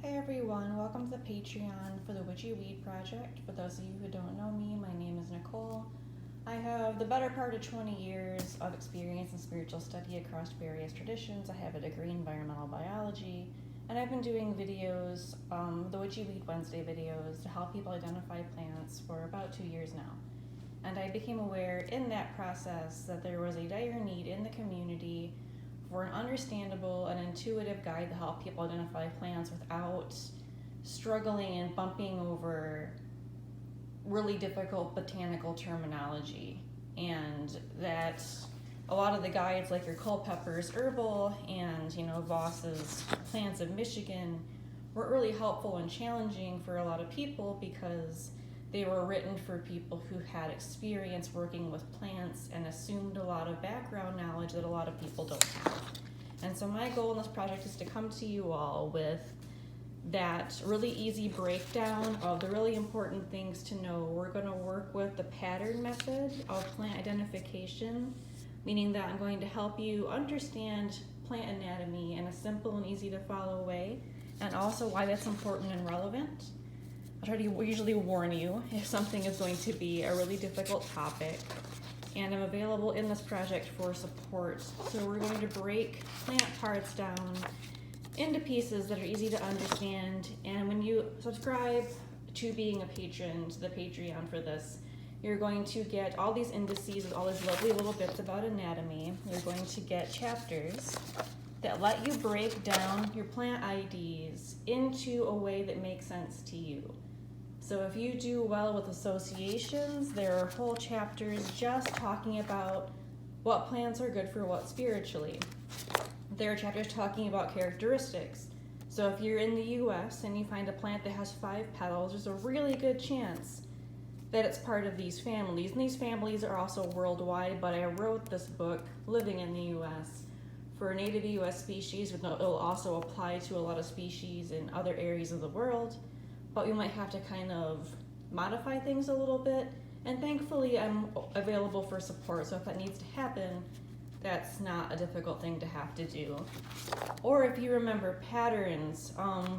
Hey everyone, welcome to the Patreon for the Witchy Weed Project. For those of you who don't know me, my name is Nicole. I have the better part of 20 years of experience in spiritual study across various traditions. I have a degree in environmental biology, and I've been doing videos, the Witchy Weed Wednesday videos, to help people identify plants for about 2 years now. And I became aware in that process that there was a dire need in the community for an understandable and intuitive guide to help people identify plants without struggling and bumping over really difficult botanical terminology. And that a lot of the guides, like your Culpepper's Herbal and Voss's Plants of Michigan, weren't really helpful and challenging for a lot of people because they were written for people who had experience working with plants and assumed a lot of background knowledge that a lot of people don't have. And so my goal in this project is to come to you all with that really easy breakdown of the really important things to know. We're going to work with the pattern method of plant identification, meaning that I'm going to help you understand plant anatomy in a simple and easy to follow way, and also why that's important and relevant. I try to usually warn you if something is going to be a really difficult topic, and I'm available in this project for support. So we're going to break plant parts down into pieces that are easy to understand, and when you subscribe to being a patron to the Patreon for this, you're going to get all these indices with all these lovely little bits about anatomy. You're going to get chapters that let you break down your plant IDs into a way that makes sense to you. So if you do well with associations, there are whole chapters just talking about what plants are good for what spiritually. There are chapters talking about characteristics. So if you're in the US and you find a plant that has 5 petals, there's a really good chance that it's part of these families. And these families are also worldwide, but I wrote this book, Living in the US, for native US species, but it'll also apply to a lot of species in other areas of the world. But we might have to kind of modify things a little bit. And thankfully, I'm available for support. So if that needs to happen, that's not a difficult thing to have to do. Or if you remember patterns,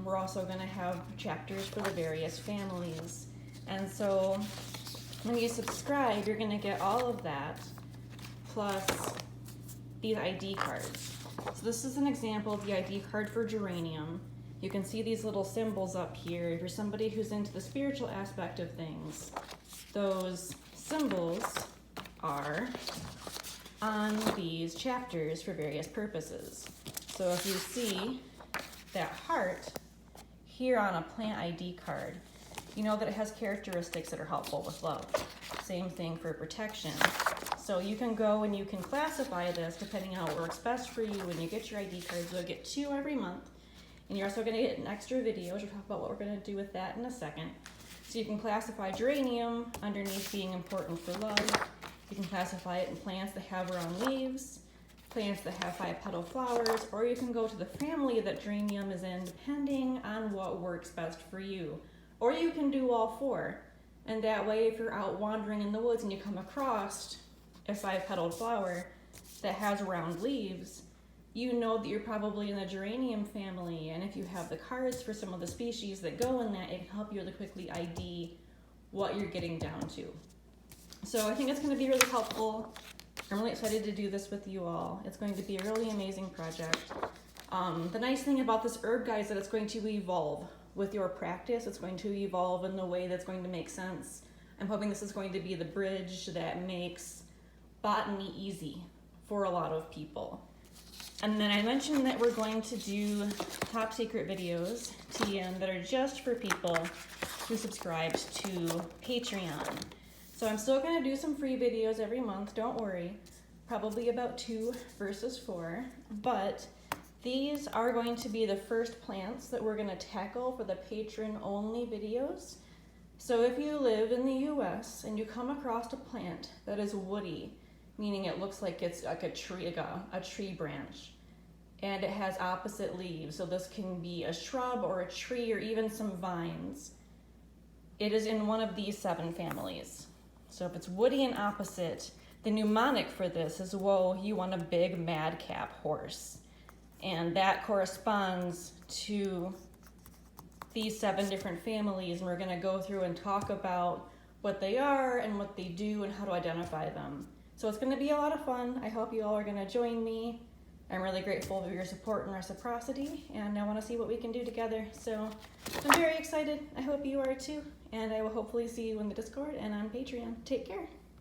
we're also going to have chapters for the various families. And so when you subscribe, you're going to get all of that, plus these ID cards. So this is an example of the ID card for geranium. You can see these little symbols up here. If you're somebody who's into the spiritual aspect of things, those symbols are on these chapters for various purposes. So if you see that heart here on a plant ID card, you know that it has characteristics that are helpful with love. Same thing for protection. So you can go and you can classify this depending on what works best for you. When you get your ID cards, you'll get 2 every month. And you're also going to get an extra video, which we'll talk about what we're going to do with that in a second. So you can classify geranium underneath being important for love. You can classify it in plants that have round leaves, plants that have 5-petal flowers, or you can go to the family that geranium is in, depending on what works best for you. Or you can do all 4. And that way, if you're out wandering in the woods and you come across a 5-petaled flower that has round leaves, you know that you're probably in the geranium family. And if you have the cards for some of the species that go in that, it can help you really quickly ID what you're getting down to. So I think it's going to be really helpful. I'm really excited to do this with you all. It's going to be a really amazing project. The nice thing about this herb guide is that it's going to evolve with your practice. It's going to evolve in the way that's going to make sense. I'm hoping this is going to be the bridge that makes botany easy for a lot of people. And then I mentioned that we're going to do top secret videos, TM, that are just for people who subscribed to Patreon. So I'm still going to do some free videos every month, don't worry. Probably about 2 versus 4. But these are going to be the first plants that we're going to tackle for the patron-only videos. So if you live in the US and you come across a plant that is woody, meaning it looks like it's like a tree branch, and it has opposite leaves, so this can be a shrub or a tree or even some vines, it is in one of these 7 families. So if it's woody and opposite, the mnemonic for this is, whoa, you want a big madcap horse. And that corresponds to these 7 different families, and we're going to go through and talk about what they are and what they do and how to identify them. So it's going to be a lot of fun. I hope you all are going to join me. I'm really grateful for your support and reciprocity, and I want to see what we can do together. So I'm very excited. I hope you are too, and I will hopefully see you in the Discord and on Patreon. Take care.